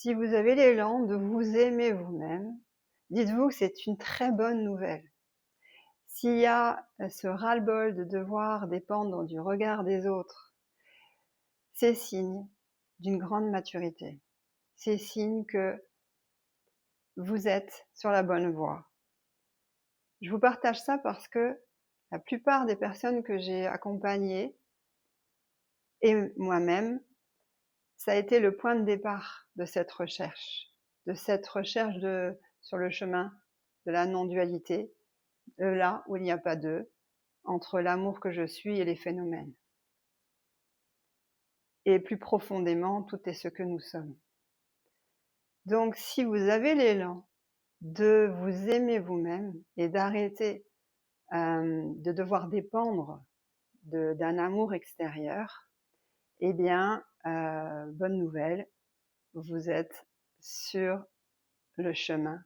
Si vous avez l'élan de vous aimer vous-même, dites-vous que c'est une très bonne nouvelle. S'il y a ce ras-le-bol de devoir dépendre du regard des autres, c'est signe d'une grande maturité. C'est signe que vous êtes sur la bonne voie. Je vous partage ça parce que la plupart des personnes que j'ai accompagnées, et moi-même, ça a été le point de départ de cette recherche sur le chemin de la non-dualité, de là où il n'y a pas d'eux, entre l'amour que je suis et les phénomènes. Et plus profondément, tout est ce que nous sommes. Donc, si vous avez l'élan de vous aimer vous-même et d'arrêter de devoir dépendre d'un amour extérieur, eh bien, bonne nouvelle, vous êtes sur le chemin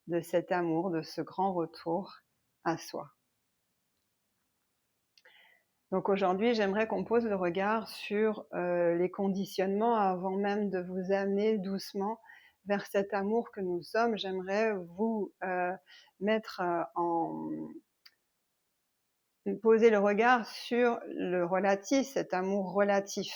de cet amour, de ce grand retour à soi. Donc aujourd'hui, j'aimerais qu'on pose le regard sur les conditionnements avant même de vous amener doucement vers cet amour que nous sommes. J'aimerais vous mettre poser le regard sur le relatif, cet amour relatif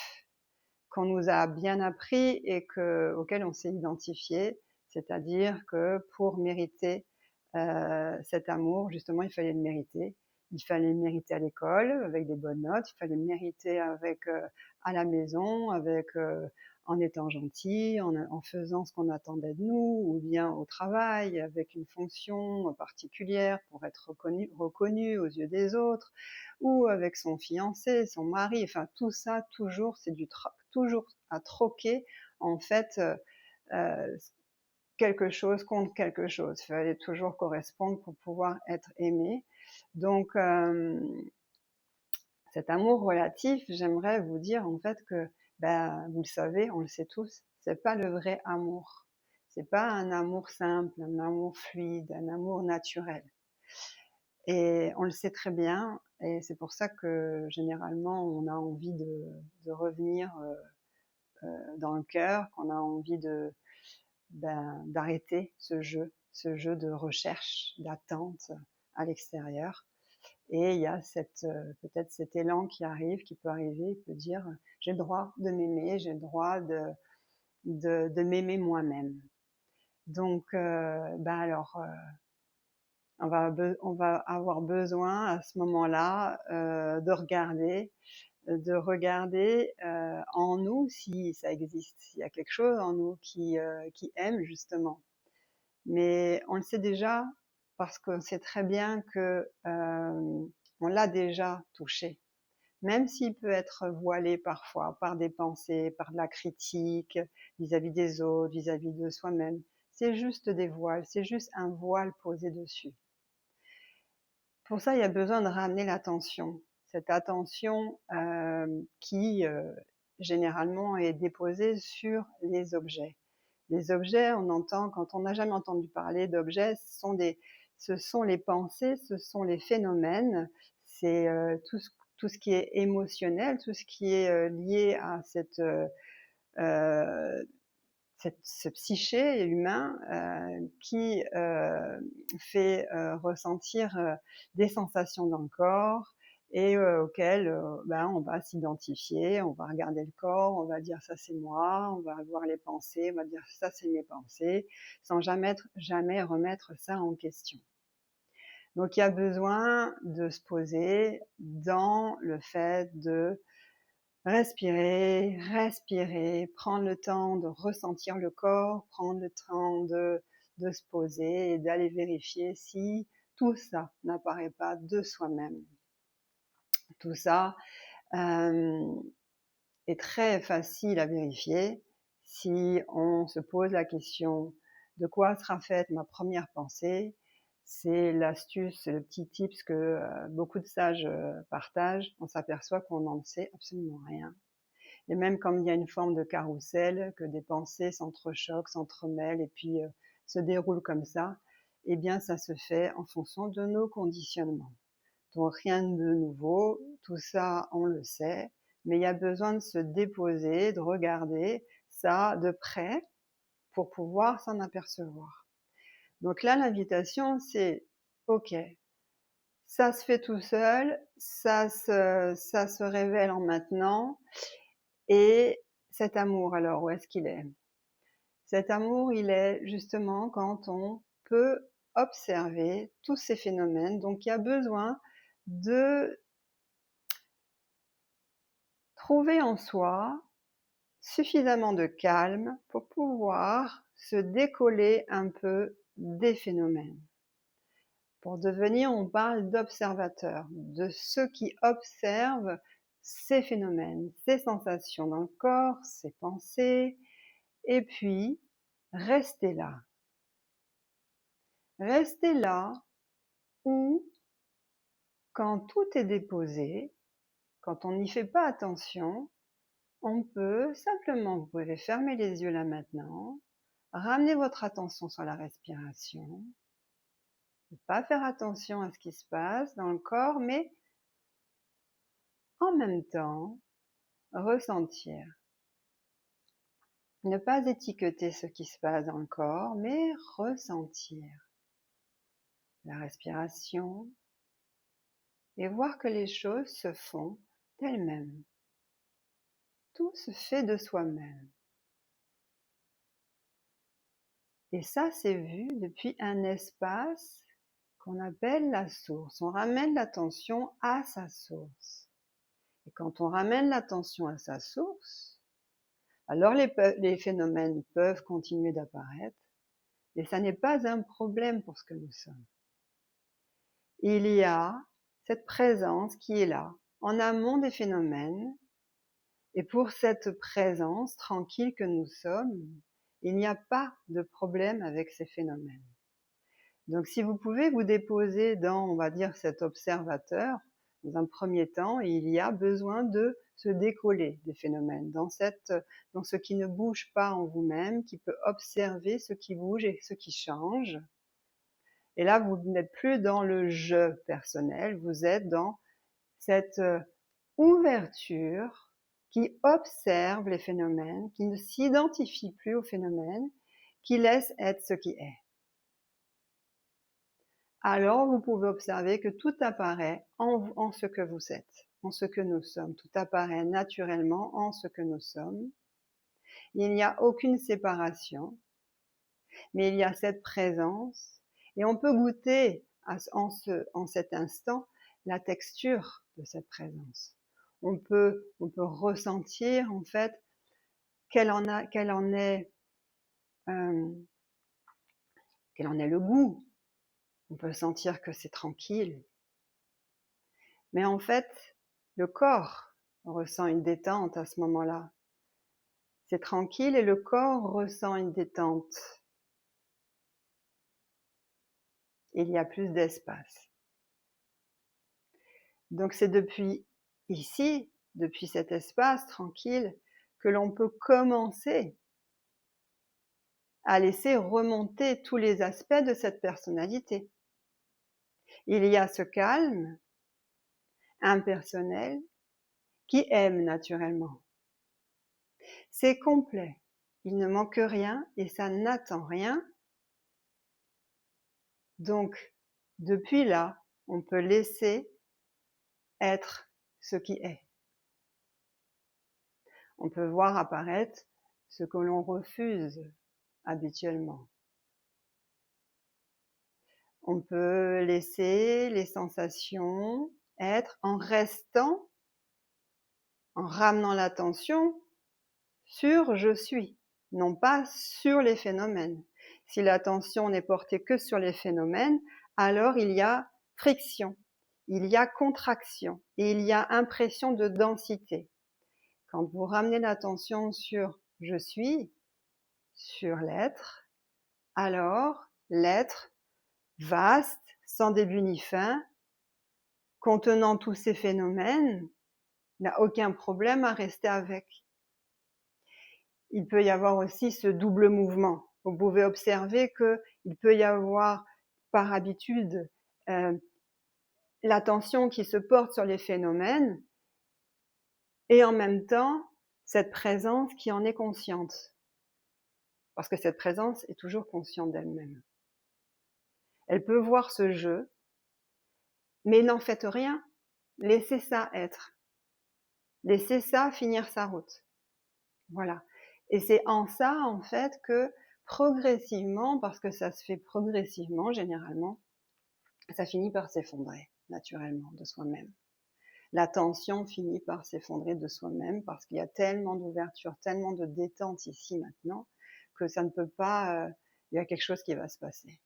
qu'on nous a bien appris et auquel on s'est identifié, c'est-à-dire que pour mériter cet amour, justement, il fallait le mériter. Il fallait le mériter à l'école avec des bonnes notes, il fallait le mériter à la maison, en étant gentil, en faisant ce qu'on attendait de nous, ou bien au travail, avec une fonction particulière pour être reconnu aux yeux des autres, ou avec son fiancé, son mari, enfin tout ça, toujours, c'est toujours à troquer, en fait, quelque chose contre quelque chose. Il fallait toujours correspondre pour pouvoir être aimé. Donc, cet amour relatif, j'aimerais vous dire en fait que, vous le savez, on le sait tous, c'est pas le vrai amour. C'est pas un amour simple, un amour fluide, un amour naturel. Et on le sait très bien, et c'est pour ça que généralement on a envie de revenir dans le cœur, qu'on a envie d'arrêter ce jeu de recherche, d'attente à l'extérieur. Et il y a peut-être cet élan qui peut arriver, il peut dire j'ai le droit de m'aimer, j'ai le droit de m'aimer moi-même. Donc, on va avoir besoin à ce moment-là de regarder en nous si ça existe, s'il y a quelque chose en nous qui aime justement. Mais on le sait déjà parce qu'on sait très bien que on l'a déjà touché. Même s'il peut être voilé parfois par des pensées, par de la critique vis-à-vis des autres, vis-à-vis de soi-même. C'est juste des voiles, c'est juste un voile posé dessus. Pour ça, il y a besoin de ramener l'attention. Cette attention qui généralement est déposée sur les objets. Les objets, on entend, quand on n'a jamais entendu parler d'objets, ce sont les pensées, ce sont les phénomènes, c'est tout ce qui est émotionnel, tout ce qui est lié à ce psyché humain qui fait ressentir des sensations dans le corps et auquel on va s'identifier, on va regarder le corps, on va dire ça c'est moi, on va voir les pensées, on va dire ça c'est mes pensées, sans jamais remettre ça en question. Donc il y a besoin de se poser dans le fait de respirer, prendre le temps de ressentir le corps, prendre le temps de se poser et d'aller vérifier si tout ça n'apparaît pas de soi-même. Tout ça est très facile à vérifier si on se pose la question de quoi sera faite ma première pensée. C'est l'astuce, c'est le petit tips que beaucoup de sages partagent. On s'aperçoit qu'on n'en sait absolument rien. Et même comme il y a une forme de carrousel, que des pensées s'entrechoquent, s'entremêlent et puis se déroulent comme ça, eh bien ça se fait en fonction de nos conditionnements. Donc rien de nouveau, tout ça on le sait, mais il y a besoin de se déposer, de regarder ça de près pour pouvoir s'en apercevoir. Donc là, l'invitation, c'est ok, ça se fait tout seul, ça se révèle en maintenant. Et cet amour, alors, où est-ce qu'il est? Cet amour, il est justement quand on peut observer tous ces phénomènes. Donc, il y a besoin de trouver en soi suffisamment de calme pour pouvoir se décoller un peu des phénomènes. Pour devenir, on parle d'observateur, de ceux qui observent ces phénomènes, ces sensations dans le corps, ces pensées, et puis rester là. Rester là où, quand tout est déposé, quand on n'y fait pas attention, on peut simplement, vous pouvez fermer les yeux là maintenant, ramener votre attention sur la respiration, ne pas faire attention à ce qui se passe dans le corps, mais en même temps, ressentir. Ne pas étiqueter ce qui se passe dans le corps, mais ressentir la respiration et voir que les choses se font d'elles-mêmes. Tout se fait de soi-même. Et ça, c'est vu depuis un espace qu'on appelle la source. On ramène l'attention à sa source. Et quand on ramène l'attention à sa source, alors les phénomènes peuvent continuer d'apparaître, mais ça n'est pas un problème pour ce que nous sommes. Il y a cette présence qui est là, en amont des phénomènes, et pour cette présence tranquille que nous sommes, il n'y a pas de problème avec ces phénomènes. Donc si vous pouvez vous déposer dans, on va dire, cet observateur, dans un premier temps, il y a besoin de se décoller des phénomènes, dans ce qui ne bouge pas en vous-même, qui peut observer ce qui bouge et ce qui change. Et là, vous n'êtes plus dans le je personnel, vous êtes dans cette ouverture qui observe les phénomènes, qui ne s'identifie plus aux phénomènes, qui laisse être ce qui est. Alors vous pouvez observer que tout apparaît en ce que vous êtes, en ce que nous sommes. Tout apparaît naturellement en ce que nous sommes. Il n'y a aucune séparation, mais il y a cette présence et on peut goûter en cet instant la texture de cette présence. On peut ressentir en fait quel en est le goût. On peut sentir que c'est tranquille. Mais en fait, le corps ressent une détente à ce moment-là. C'est tranquille et le corps ressent une détente. Il y a plus d'espace. Donc c'est depuis ici, depuis cet espace tranquille, que l'on peut commencer à laisser remonter tous les aspects de cette personnalité. Il y a ce calme impersonnel qui aime naturellement. C'est complet, il ne manque rien et ça n'attend rien. Donc, depuis là, on peut laisser être ce qui est. On peut voir apparaître ce que l'on refuse habituellement. On peut laisser les sensations être en restant, en ramenant l'attention sur je suis, non pas sur les phénomènes. Si l'attention n'est portée que sur les phénomènes, alors il y a friction, il y a contraction et il y a impression de densité. Quand vous ramenez l'attention sur je suis, sur l'être, alors l'être vaste, sans début ni fin, contenant tous ces phénomènes, n'a aucun problème à rester avec. Il peut y avoir aussi ce double mouvement. Vous pouvez observer qu'il peut y avoir par habitude l'attention qui se porte sur les phénomènes et en même temps cette présence qui en est consciente. parce que cette présence est toujours consciente d'elle-même. Elle peut voir ce jeu, mais n'en faites rien. Laissez ça être. Laissez ça finir sa route. Voilà. Et c'est en ça, en fait, que progressivement, parce que ça se fait progressivement, généralement, ça finit par s'effondrer, naturellement, de soi-même. La tension finit par s'effondrer de soi-même parce qu'il y a tellement d'ouverture, tellement de détente ici, maintenant, que ça ne peut pas, il y a quelque chose qui va se passer.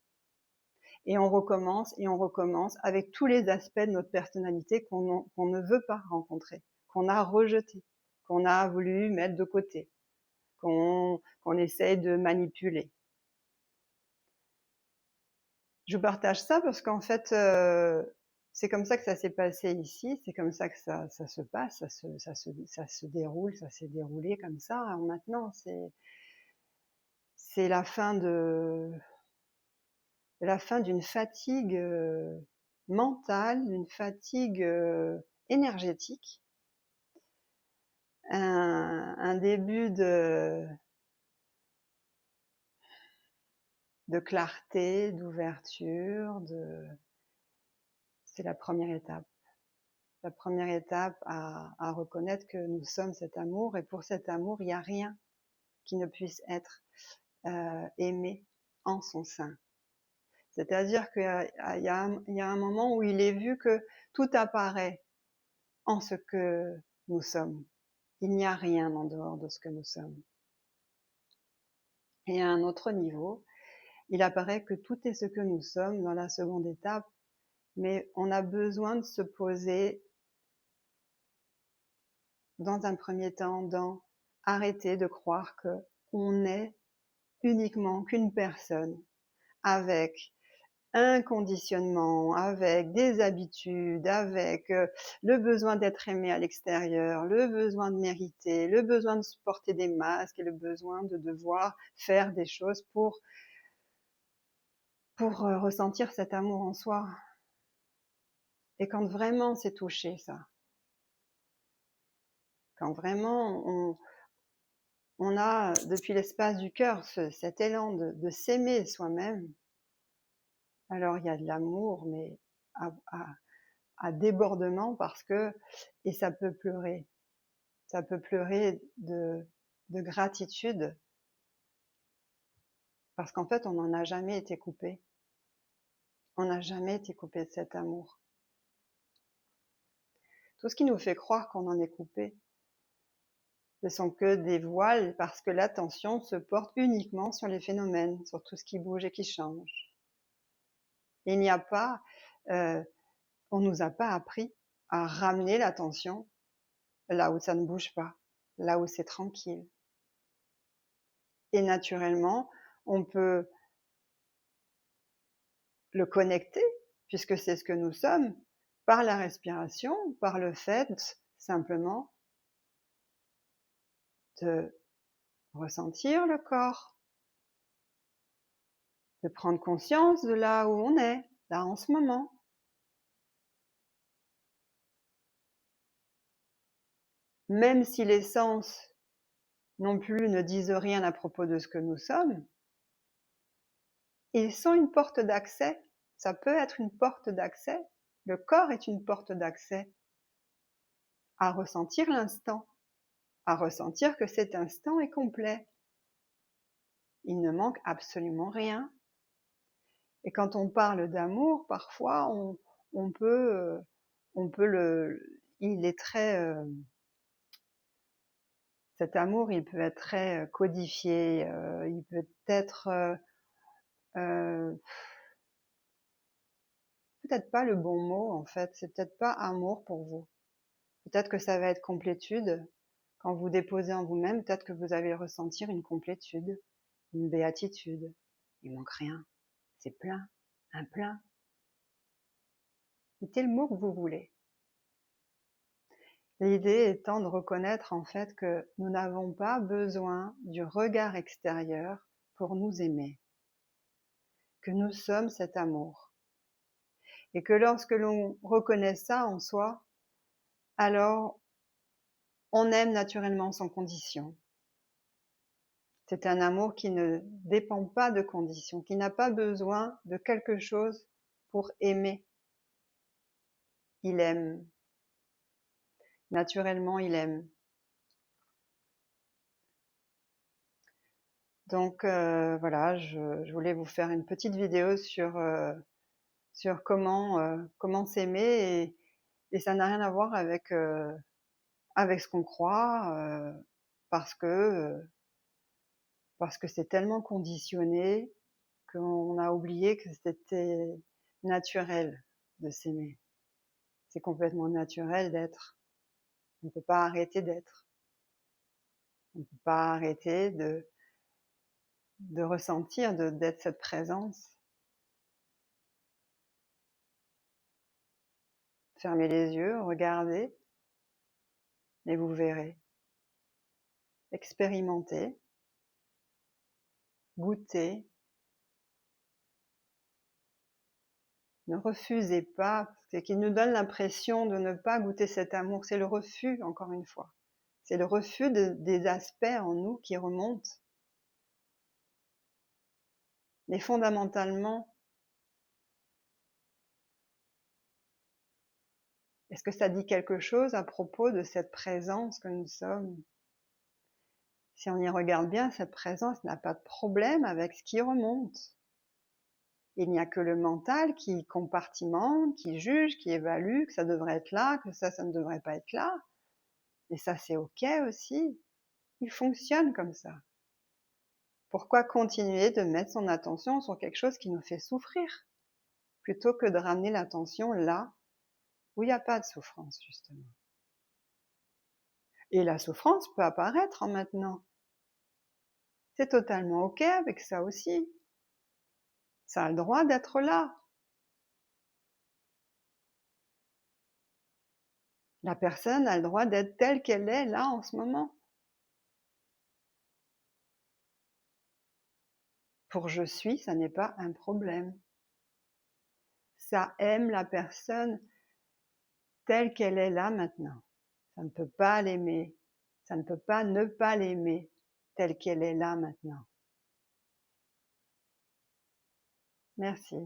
Et on recommence avec tous les aspects de notre personnalité qu'on ne veut pas rencontrer, qu'on a rejeté, qu'on a voulu mettre de côté, qu'on essaye de manipuler. Je partage ça parce qu'en fait, c'est comme ça que ça s'est passé ici, c'est comme ça que ça se passe, ça se déroule, ça s'est déroulé comme ça. Alors maintenant, c'est la fin d'une fatigue mentale, d'une fatigue énergétique, un début de clarté, d'ouverture, c'est la première étape. La première étape à reconnaître que nous sommes cet amour, et pour cet amour, il n'y a rien qui ne puisse être aimé en son sein. C'est-à-dire qu'il y a un moment où il est vu que tout apparaît en ce que nous sommes. Il n'y a rien en dehors de ce que nous sommes. Et à un autre niveau, il apparaît que tout est ce que nous sommes dans la seconde étape, mais on a besoin de se poser dans un premier temps dans arrêter de croire que on est uniquement qu'une personne avec un conditionnement, avec des habitudes, avec le besoin d'être aimé à l'extérieur, le besoin de mériter, le besoin de porter des masques et le besoin de devoir faire des choses pour ressentir cet amour en soi. Et quand vraiment c'est touché, ça, quand vraiment on a, depuis l'espace du cœur, cet élan de s'aimer soi-même, alors il y a de l'amour, mais à débordement, parce que, et ça peut pleurer de gratitude, parce qu'en fait, on n'en a jamais été coupé. On n'a jamais été coupé de cet amour. Tout ce qui nous fait croire qu'on en est coupé, ce sont que des voiles, parce que l'attention se porte uniquement sur les phénomènes, sur tout ce qui bouge et qui change. Il n'y a pas, on nous a pas appris à ramener l'attention là où ça ne bouge pas, là où c'est tranquille. Et naturellement, on peut le connecter, puisque c'est ce que nous sommes, par la respiration, par le fait simplement de ressentir le corps, de prendre conscience de là où on est, là en ce moment. Même si les sens non plus ne disent rien à propos de ce que nous sommes, ils sont une porte d'accès. Ça peut être une porte d'accès. Le corps est une porte d'accès à ressentir l'instant, à ressentir que cet instant est complet. Il ne manque absolument rien. Et quand on parle d'amour, parfois on peut il est très, cet amour, il peut être très codifié, il peut être peut-être pas le bon mot en fait, c'est peut-être pas amour pour vous. Peut-être que ça va être complétude. Quand vous déposez en vous-même, peut-être que vous allez ressentir une complétude, une béatitude. Il manque rien. C'est plein, un plein. Mettez le mot que vous voulez. L'idée étant de reconnaître en fait que nous n'avons pas besoin du regard extérieur pour nous aimer. Que nous sommes cet amour. Et que lorsque l'on reconnaît ça en soi, alors on aime naturellement sans condition. C'est un amour qui ne dépend pas de conditions, qui n'a pas besoin de quelque chose pour aimer. Il aime. Naturellement, il aime. Donc voilà, je voulais vous faire une petite vidéo sur comment s'aimer, et ça n'a rien à voir avec ce qu'on croit, parce que c'est tellement conditionné qu'on a oublié que c'était naturel de s'aimer. C'est complètement naturel d'être. On ne peut pas arrêter d'être. On ne peut pas arrêter de ressentir, d'être cette présence. Fermez les yeux, regardez, et vous verrez. Expérimentez, goûtez. Ne refusez pas, parce qu'il nous donne l'impression de ne pas goûter cet amour. C'est le refus, encore une fois. C'est le refus des aspects en nous qui remontent. Mais fondamentalement, est-ce que ça dit quelque chose à propos de cette présence que nous sommes? Si on y regarde bien, cette présence n'a pas de problème avec ce qui remonte. Il n'y a que le mental qui compartimente, qui juge, qui évalue, que ça devrait être là, que ça ne devrait pas être là. Et ça, c'est ok aussi. Il fonctionne comme ça. Pourquoi continuer de mettre son attention sur quelque chose qui nous fait souffrir, plutôt que de ramener l'attention là où il n'y a pas de souffrance, justement. Et la souffrance peut apparaître en maintenant. C'est totalement ok avec ça aussi. Ça a le droit d'être là. La personne a le droit d'être telle qu'elle est là en ce moment. Pour je suis, ça n'est pas un problème. Ça aime la personne telle qu'elle est là maintenant. Ça ne peut pas l'aimer. Ça ne peut pas ne pas l'aimer telle qu'elle est là maintenant. Merci.